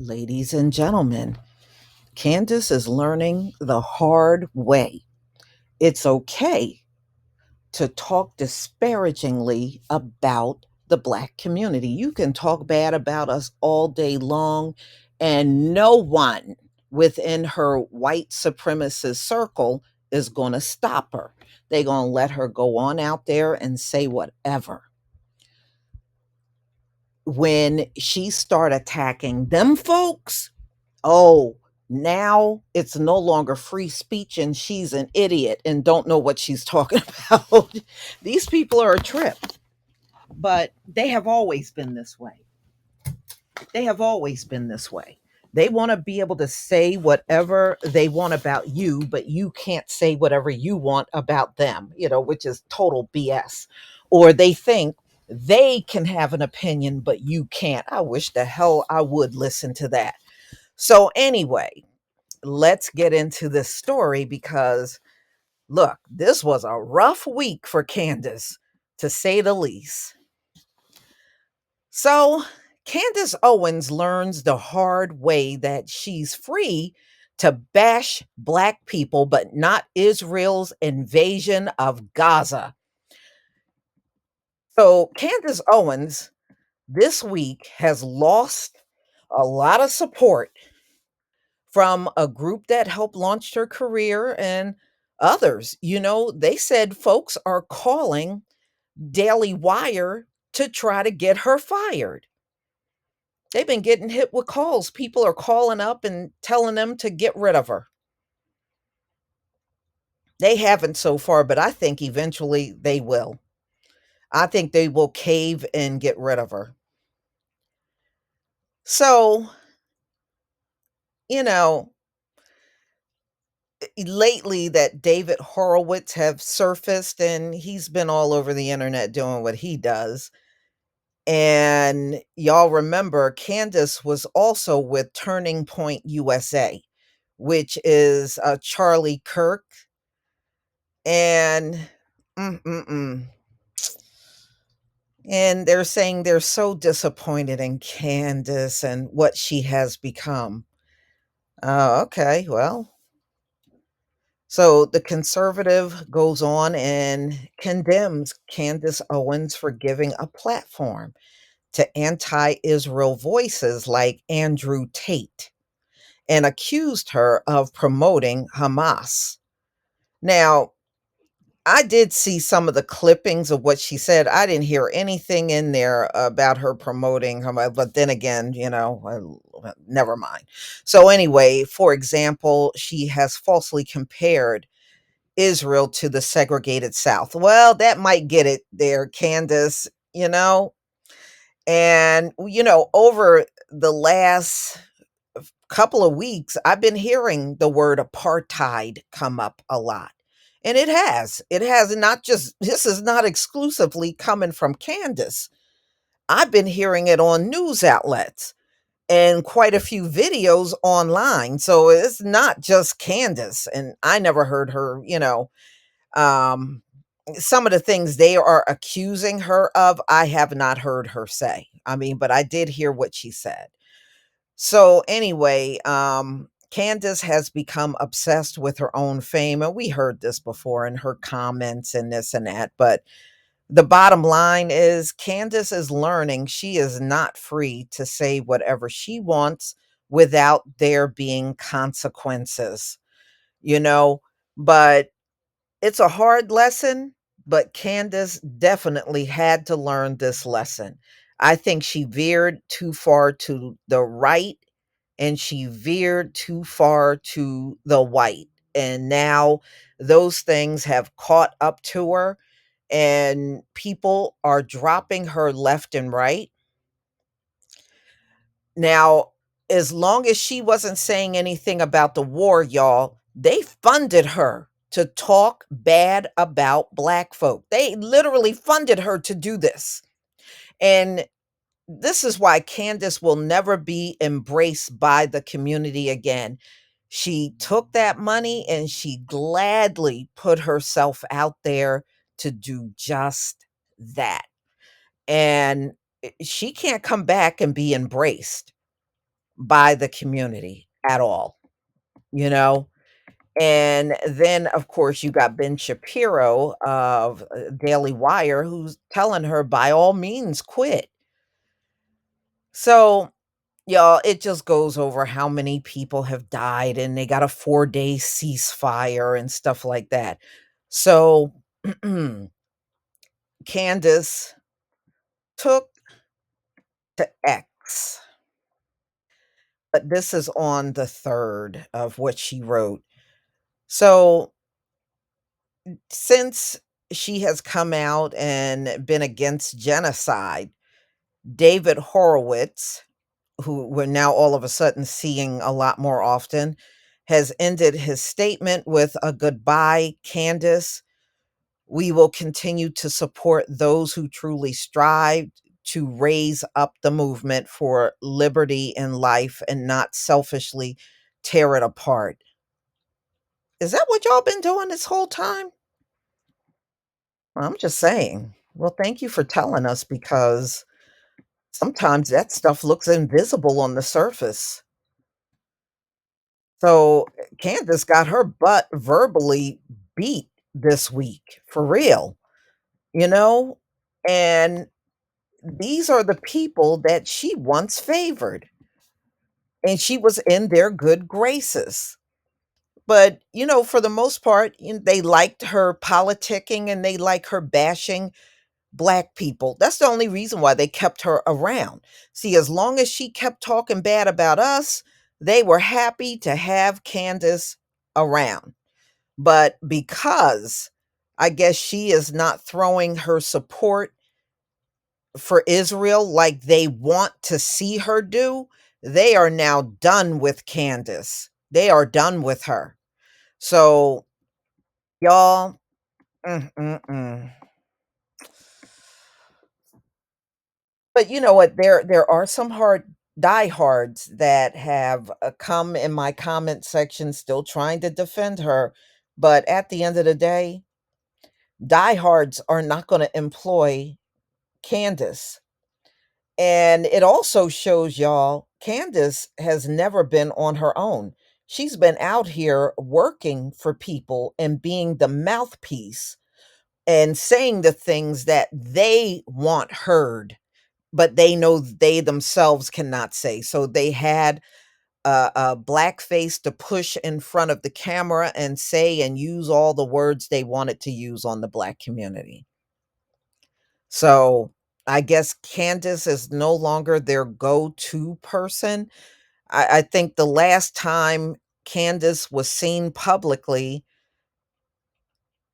Ladies and gentlemen, Candace is learning the hard way. It's okay to talk disparagingly about the Black community. You can talk bad about us all day long, and no one within her white supremacist circle is going to stop her. They're going to let her go on out there and say whatever. When she start attacking them folks, oh, now it's no longer free speech and she's an idiot and don't know what she's talking about. These people are a trip, but they have always been this way. They have always been this way. They want to be able to say whatever they want about you, but you can't say whatever you want about them, which is total BS. Or they think they can have an opinion, but you can't. I wish the hell I would listen to that. So, anyway, let's get into this story because look, this was a rough week for Candace, to say the least. So, Candace Owens learns the hard way that she's free to bash Black people, but not Israel's invasion of Gaza. So, Candace Owens this week has lost a lot of support from a group that helped launch her career and others. They said folks are calling Daily Wire to try to get her fired. They've been getting hit with calls. People are calling up and telling them to get rid of her. They haven't so far, but I think eventually they will. I think they will cave and get rid of her. So, you know, lately that David Horowitz have surfaced and he's been all over the internet doing what he does. And y'all remember Candace was also with Turning Point USA, which is Charlie Kirk. And mm-mm-mm. And they're saying they're so disappointed in Candace and what she has become. Oh, okay. Well, so the conservative goes on and condemns Candace Owens for giving a platform to anti Israel voices like Andrew Tate and accused her of promoting Hamas. Now, I did see some of the clippings of what she said. I didn't hear anything in there about her promoting Hamas, but then again, never mind. So, anyway, for example, she has falsely compared Israel to the segregated South. Well, that might get it there, Candace, And, over the last couple of weeks, I've been hearing the word apartheid come up a lot. And it has. It has not just, this is not exclusively coming from Candace. I've been hearing it on news outlets and quite a few videos online. So it's not just Candace. And I never heard her, um, some of the things they are accusing her of, I have not heard her say. I mean, but I did hear what she said. So anyway, Candace has become obsessed with her own fame, and we heard this before in her comments and this and that. But the bottom line is Candace is learning she is not free to say whatever she wants without there being consequences, you know. But it's a hard lesson, but Candace definitely had to learn this lesson. I think she veered too far to the right and she veered too far to the white. And now those things have caught up to her, and people are dropping her left and right. Now, as long as she wasn't saying anything about the war, y'all, they funded her to talk bad about Black folk. They literally funded her to do this. And this is why Candace will never be embraced by the community again. She took that money and she gladly put herself out there to do just that. And she can't come back and be embraced. by the community at all, you know? And then, of course, you got Ben Shapiro of Daily Wire who's telling her, by all means, quit. So, y'all, it just goes over how many people have died and they got a 4-day ceasefire and stuff like that. So, Candace took to X, but this is on the 3rd of what she wrote. So, since she has come out and been against genocide, David Horowitz, who we're now all of a sudden seeing a lot more often, has ended his statement with a goodbye, Candace. We will continue to support those who truly strive to raise up the movement for liberty in life and not selfishly tear it apart. Is that what y'all been doing this whole time? I'm just saying. Well, thank you for telling us because sometimes that stuff looks invisible on the surface. So Candace got her butt verbally beat this week for real, you know? And these are the people that she once favored, and she was in their good graces. But, for the most part, they liked her politicking and they like her bashing Black people. That's the only reason why they kept her around. See, as long as she kept talking bad about us, they were happy to have Candace around. But because I guess she is not throwing her support for Israel like they want to see her do, they are now done with Candace. They are done with her. So, y'all, mm, mm, mm. But you know what? There are some diehards that have come in my comment section still trying to defend her. But at the end of the day, diehards are not going to employ Candace. And it also shows y'all Candace has never been on her own. She's been out here working for people and being the mouthpiece and saying the things that they want heard, but they know they themselves cannot say. So they had a blackface to push in front of the camera and say and use all the words they wanted to use on the Black community. So I guess Candace is no longer their go-to person. I think the last time Candace was seen publicly,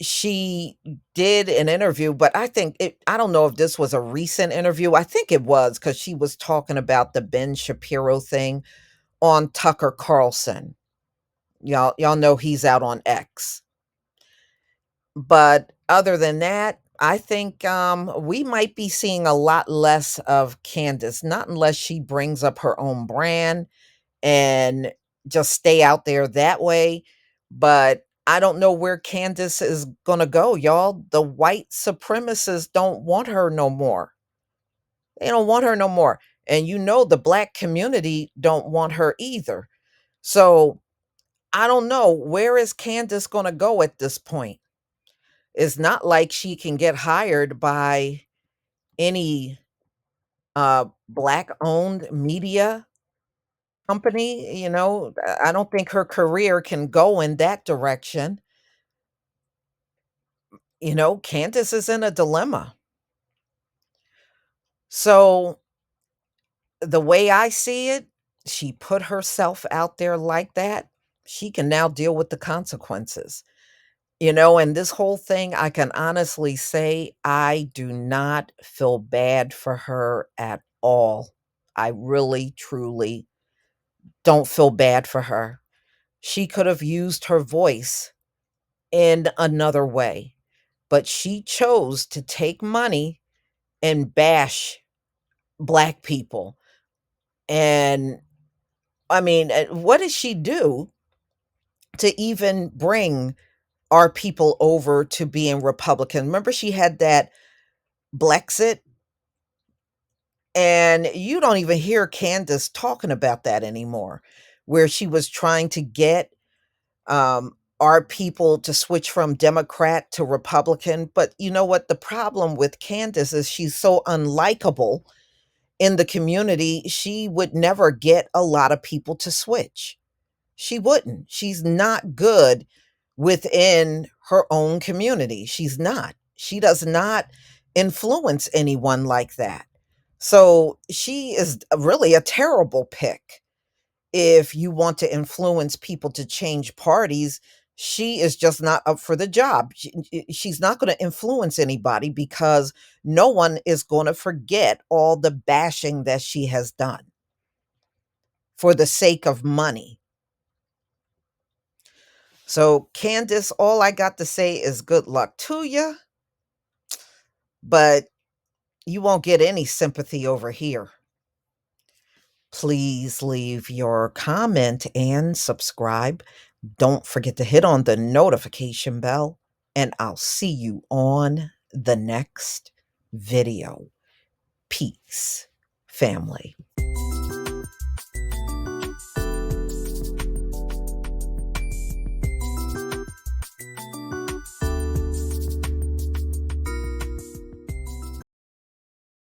she did an interview, but I don't know if this was a recent interview. I think it was because she was talking about the Ben Shapiro thing on Tucker Carlson. Y'all know he's out on X. But other than that, I think we might be seeing a lot less of Candace, not unless she brings up her own brand and just stay out there that way. But I don't know where Candace is gonna go, y'all. The white supremacists don't want her no more. They don't want her no more. And the Black community don't want her either. So I don't know. Where is Candace gonna go at this point? It's not like she can get hired by any Black owned media company. I don't think her career can go in that direction. Candace is in a dilemma. So the way I see it, she put herself out there like that. She can now deal with the consequences. And this whole thing, I can honestly say I do not feel bad for her at all. I really, truly don't feel bad for her. She could have used her voice in another way, but she chose to take money and bash Black people. And I mean, what did she do to even bring our people over to being Republican? Remember, she had that Blexit And you don't even hear Candace talking about that anymore, where she was trying to get our people to switch from Democrat to Republican. But you know what? The problem with Candace is she's so unlikable in the community. She would never get a lot of people to switch. She wouldn't. She's not good within her own community. She's not. She does not influence anyone like that. So she is really a terrible pick if you want to influence people to change parties. She is just not up for the job. She's not going to influence anybody because no one is going to forget all the bashing that she has done for the sake of money. So, Candace, all I got to say is good luck to you, but you won't get any sympathy over here. Please leave your comment and subscribe. Don't forget to hit on the notification bell, and I'll see you on the next video. Peace, family.